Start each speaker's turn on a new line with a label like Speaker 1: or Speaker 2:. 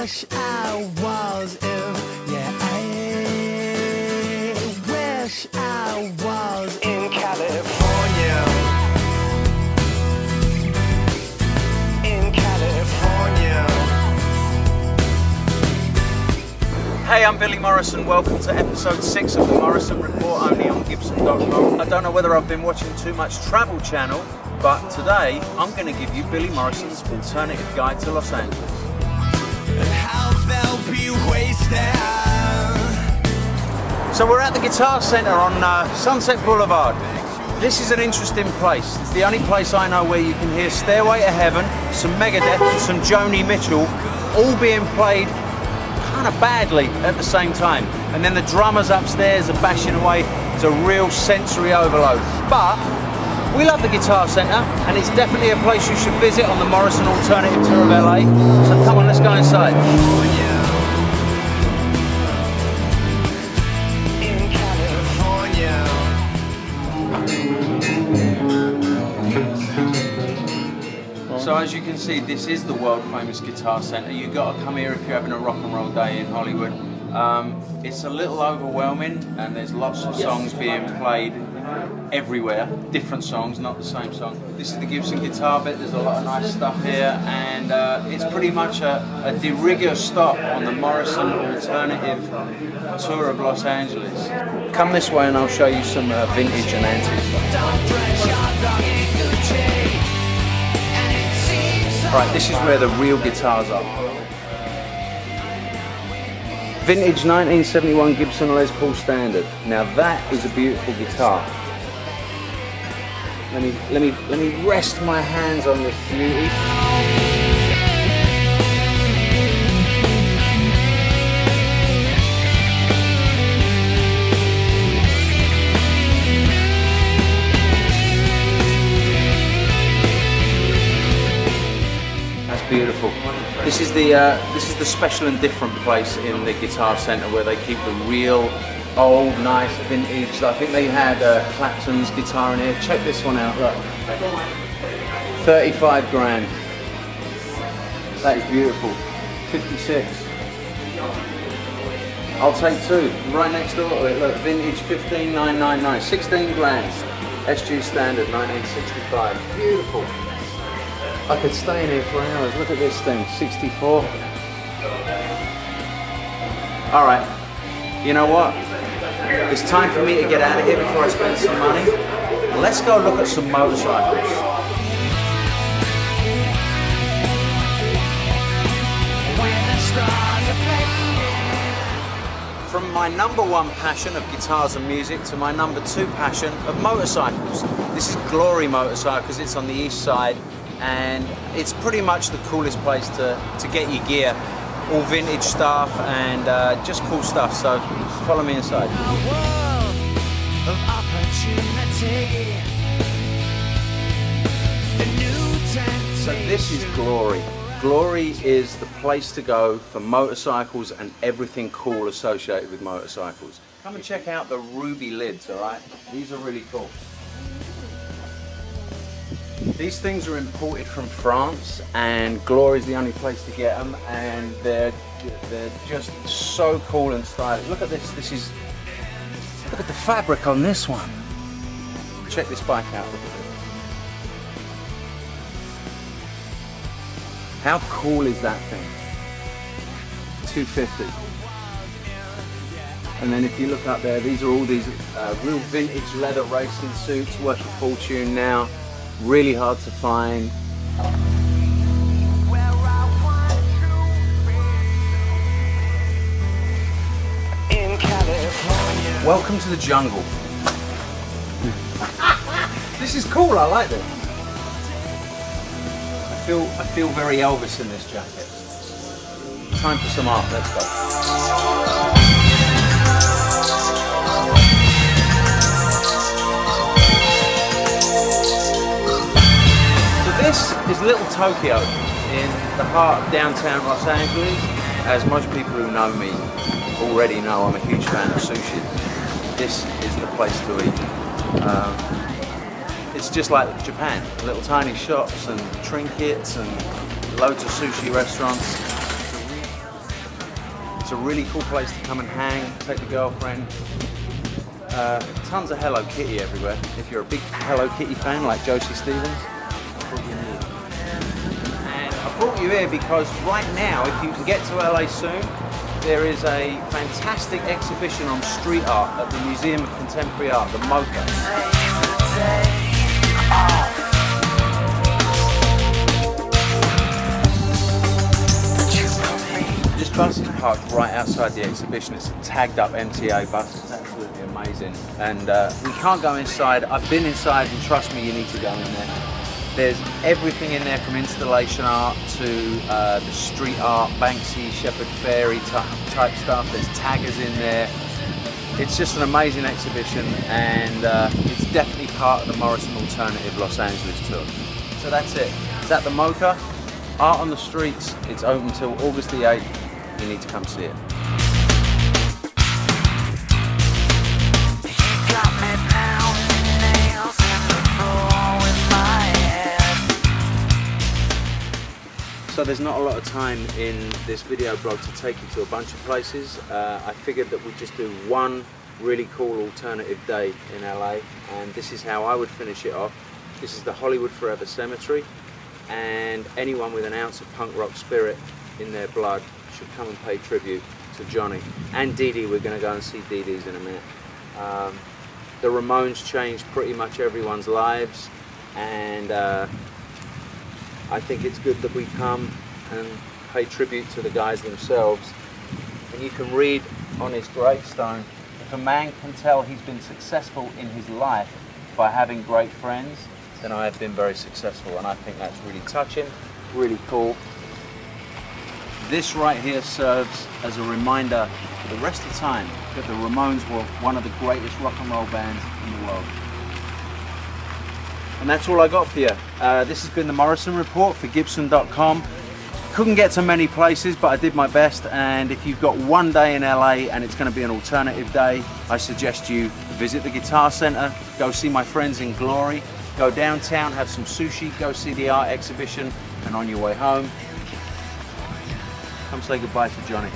Speaker 1: wish I was in, yeah, I wish I was in California. In California.
Speaker 2: Hey, I'm Billy Morrison. Welcome to episode 6 of the Morrison Report, only on Gibson.com. I don't know whether I've been watching too much Travel Channel, but today I'm going to give you Billy Morrison's alternative guide to Los Angeles. So we're at the Guitar Center on Sunset Boulevard. This is an interesting place. It's the only place I know where you can hear Stairway to Heaven, some Megadeth and some Joni Mitchell, all being played kind of badly at the same time. And then the drummers upstairs are bashing away. It's a real sensory overload. But we love the Guitar Center, and it's definitely a place you should visit on the Morrison Alternative Tour of LA. So come on, let's go inside.
Speaker 1: In California.
Speaker 2: So as you can see, this is the world famous Guitar Center. You've got to come here if you're having a rock and roll day in Hollywood. It's a little overwhelming, and there's lots of songs being played everywhere, different songs, not the same song. This is the Gibson guitar bit. There's a lot of nice stuff here, and it's pretty much a de rigueur stop on the Morrison Alternative Tour of Los Angeles. Come this way and I'll show you some vintage and antique stuff. Alright, this is where the real guitars are. Vintage 1971 Gibson Les Paul Standard. Now that is a beautiful guitar. Let me rest my hands on this beauty. That's beautiful. This is the special and different place in the Guitar Center where they keep the real old, nice, vintage. I think they had Clapton's guitar in here. Check this one out, look. 35 grand. That is beautiful. 56. I'll take two. Right next door to it, look, vintage 15,999. 16 grand. SG Standard 1965. Beautiful. I could stay in here for hours. Look at this thing, 64. All right, you know what? It's time for me to get out of here before I spend some money. Let's go look at some motorcycles. From my #1 passion of guitars and music to my #2 passion of motorcycles. This is Glory Motorcycles. It's on the east side, and it's pretty much the coolest place to get your gear. All vintage stuff and just cool stuff, so follow me inside. So this is Glory. Glory is the place to go for motorcycles and everything cool associated with motorcycles. Come and check out the ruby lids, alright? These are really cool. These things are imported from France, and Glory is the only place to get them, and they're just so cool and stylish. Look at this. Look at the fabric on this one. Check this bike out. Look at this. How cool is that thing? 250. And then if you look up there, these are all these real vintage leather racing suits, worth a fortune now. Really hard to find.
Speaker 1: In California.
Speaker 2: Welcome to the jungle. This is cool, I like this. I feel very Elvis in this jacket. Time for some art, let's go. This is Little Tokyo in the heart of downtown Los Angeles. As most people who know me already know, I'm a huge fan of sushi. This is the place to eat. It's just like Japan, little tiny shops and trinkets and loads of sushi restaurants. It's a really cool place to come and hang, take the girlfriend. Tons of Hello Kitty everywhere. If you're a big Hello Kitty fan like Josie Stevens, I brought you here. And I brought you here because right now, if you can get to LA soon, there is a fantastic exhibition on street art at the Museum of Contemporary Art, the MoCA. This bus is parked right outside the exhibition. It's a tagged up MTA bus. It's absolutely amazing. And we can't go inside. I've been inside and trust me, you need to go in there. There's everything in there from installation art to the street art, Banksy, Shepard Fairey type stuff. There's taggers in there. It's just an amazing exhibition, and it's definitely part of the Morrison Alternative Los Angeles tour. So that's it. It's at the MoCA. Art on the streets. It's open until August the 8th. You need to come see it. So there's not a lot of time in this video blog to take you to a bunch of places. I figured that we'd just do one really cool alternative day in LA, and this is how I would finish it off. This is the Hollywood Forever Cemetery, and anyone with an ounce of punk rock spirit in their blood should come and pay tribute to Johnny. And Dee Dee, we're going to go and see Dee Dee's in a minute. The Ramones changed pretty much everyone's lives, and I think it's good that we come and pay tribute to the guys themselves. And you can read on his gravestone, if a man can tell he's been successful in his life by having great friends, then I have been very successful. And I think that's really touching, really cool. This right here serves as a reminder for the rest of the time that the Ramones were one of the greatest rock and roll bands in the world. And that's all I got for you. This has been the Morrison Report for Gibson.com. Couldn't get to many places, but I did my best. And if you've got one day in LA and it's going to be an alternative day, I suggest you visit the Guitar Center, go see my friends in Glory, go downtown, have some sushi, go see the art exhibition, and on your way home, come say goodbye to Johnny.